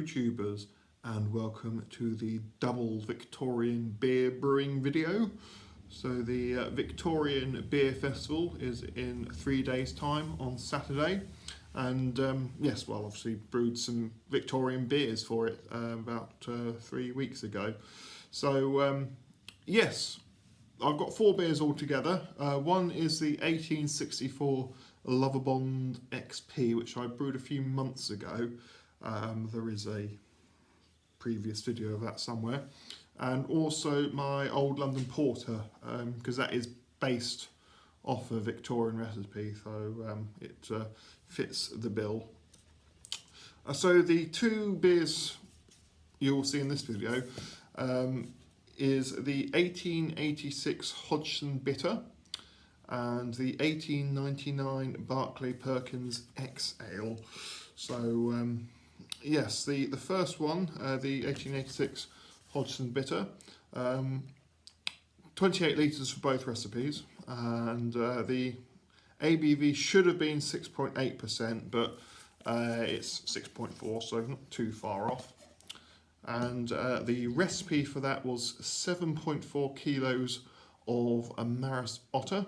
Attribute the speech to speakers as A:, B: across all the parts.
A: YouTubers, and welcome to the double Victorian beer brewing video. So the Victorian Beer Festival is in 3 days time on Saturday, and yes, well, obviously brewed some Victorian beers for it about 3 weeks ago. So yes, I've got 4 beers altogether. One is the 1864 Loverbond XP, which I brewed a few months ago. There is a previous video of that somewhere. And also my Old London Porter, because that is based off a Victorian recipe, so it fits the bill. So the 2 beers you'll see in this video is the 1886 Hodgson Bitter and the 1899 Barclay Perkins X Ale. So yes, the first one, the 1886 Hodgson Bitter, 28 litres for both recipes, and the ABV should have been 6.8%, but it's 6.4, so not too far off. And the recipe for that was 7.4 kilos of Maris Otter,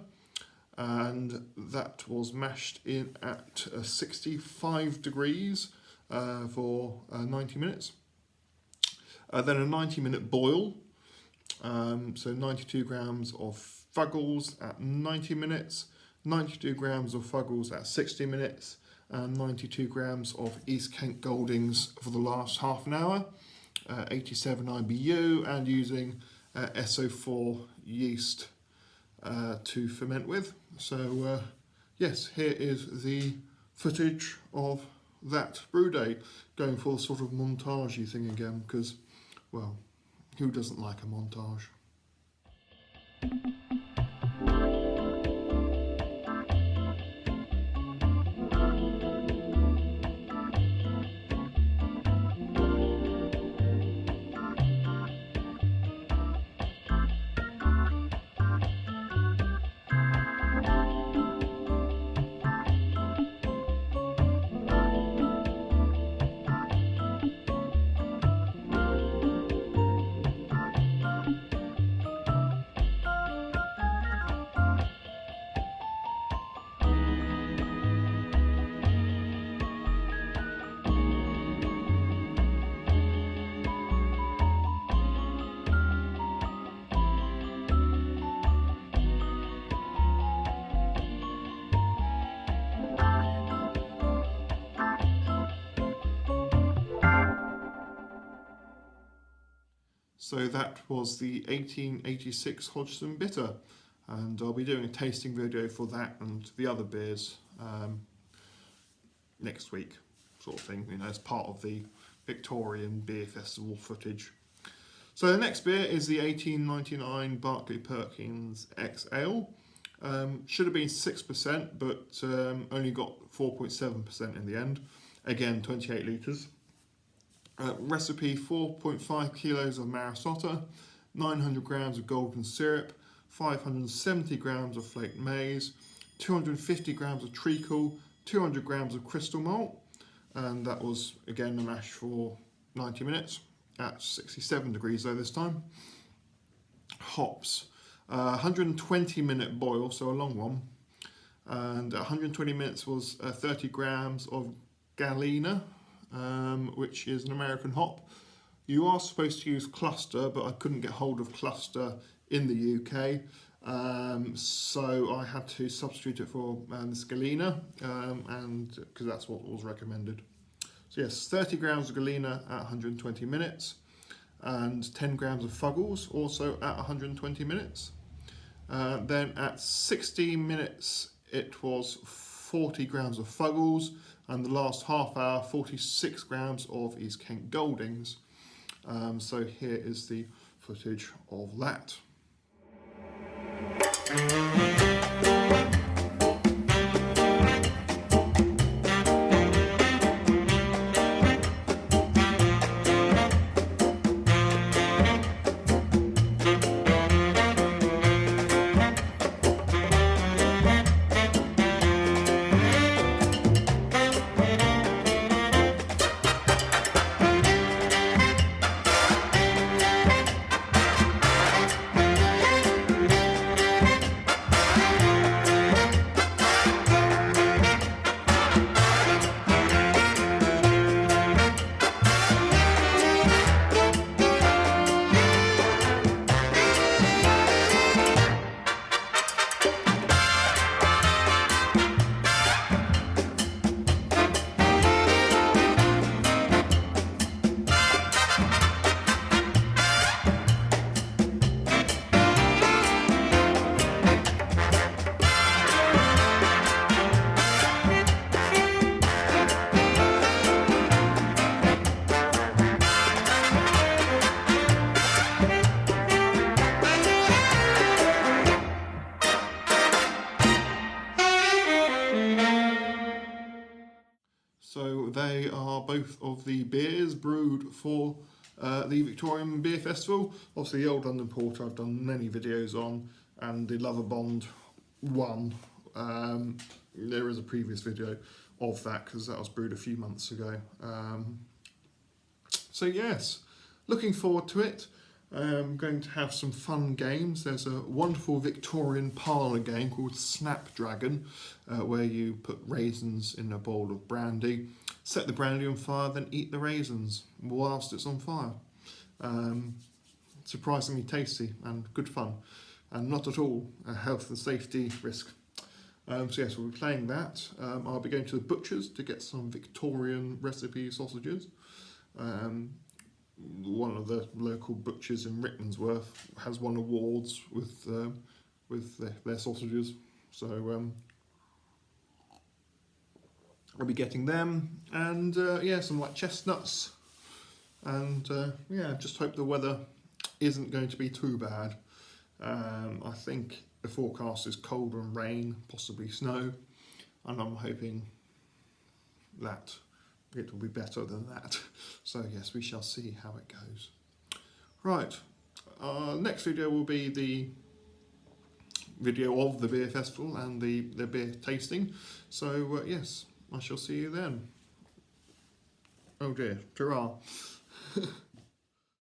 A: and that was mashed in at 65 degrees for 90 minutes. Then a 90-minute boil, so 92 grams of Fuggles at 90 minutes, 92 grams of Fuggles at 60 minutes, and 92 grams of East Kent Goldings for the last half an hour, 87 IBU, and using SO4 yeast to ferment with. So yes, here is the footage of that brew day, going for the sort of montagey thing again, because, well, who doesn't like a montage? So that was the 1886 Hodgson Bitter, and I'll be doing a tasting video for that and the other beers next week, sort of thing, you know, as part of the Victorian Beer Festival footage. So the next beer is the 1899 Barclay Perkins X Ale. Should have been 6%, but only got 4.7% in the end. Again, 28 litres. Recipe: 4.5 kilos of Maris Otter, 900 grams of golden syrup, 570 grams of flaked maize, 250 grams of treacle, 200 grams of crystal malt, and that was again a mash for 90 minutes at 67 degrees though this time. Hops: 120-minute boil, so a long one, and 120 minutes was 30 grams of Galena, which is an American hop. You are supposed to use cluster, but I couldn't get hold of cluster in the UK, so I had to substitute it for this Galena, and because that's what was recommended. So yes, 30 grams of Galena at 120 minutes, and 10 grams of Fuggles also at 120 minutes. Then at 60 minutes it was 40 grams of Fuggles, and the last half hour 46 grams of East Kent Goldings. So here is the footage of that. they are both of the beers brewed for the Victorian Beer Festival. Obviously the Old London Porter I've done many videos on, and the Lover Bond one. There is a previous video of that because that was brewed a few months ago. So yes, looking forward to it. I'm going to have some fun games. There's a wonderful Victorian parlour game called Snapdragon, where you put raisins in a bowl of brandy, set the brandy on fire, then eat the raisins whilst it's on fire. Surprisingly tasty and good fun, and not at all a health and safety risk. So yes, we'll be playing that. I'll be going to the butcher's to get some Victorian recipe sausages. One of the local butchers in Rickmansworth has won awards with their sausages, so I'll be getting them, and yeah, some like chestnuts, and yeah, just hope the weather isn't going to be too bad. I think the forecast is cold and rain, possibly snow, and I'm hoping that it will be better than that. So yes, we shall see how it goes. Right, next video will be the video of the beer festival and the beer tasting. So yes, I shall see you then. Oh dear, ta-ra.